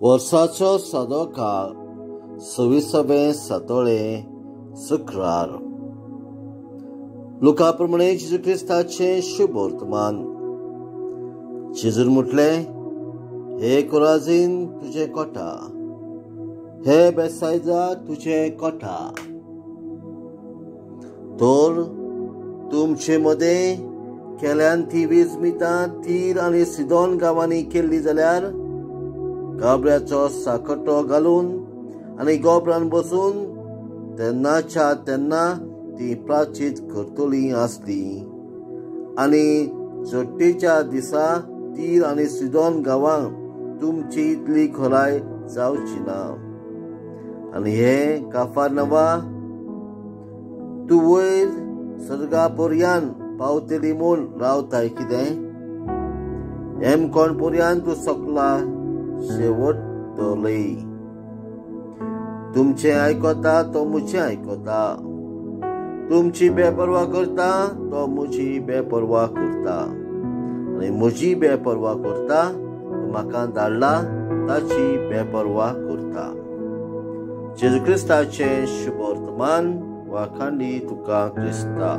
वर्साचो सादो काळ 26वें सातोळे शुक्रार. लुका प्रमाणे जेजू क्रिस्ताचे शुभ वर्तमान. जेजून म्हटले, हे कोराझीन तुझे कोटा, हे बेथसाइदा तुझे कोटा. तर तुमचे मध्ये केल्यान ती वीज मितां तीर आनी सिदोन गांवांनी केल्ली जाल्यार गाबड्याचो साकटो घालून आनी गोबरान बसून तेन्नाच्या तेन्ना ती प्राचीत करतली आसली. आनी चडटेच्या दिसा तीर आनी सिदोन गांवांक तुमची इतली खोलाय जावची ना. आनी हे काफारनावा, तूं वयर सर्गा पर्यान पावतली म्हूण रावताय कितें? कोण पर्यान तूं सकला शेवटतली. तुमचे आयकता तो मुझे आयकता, तुमची बेपरवा करता तो मुजी बेपरवा करता, आनी मुजी बेपरवा करता तो म्हाका धाडला ताची बेपरवा करता. जेजू क्रिस्ताचे शुभ वर्तमान. वाखांडी तुका क्रिस्ता.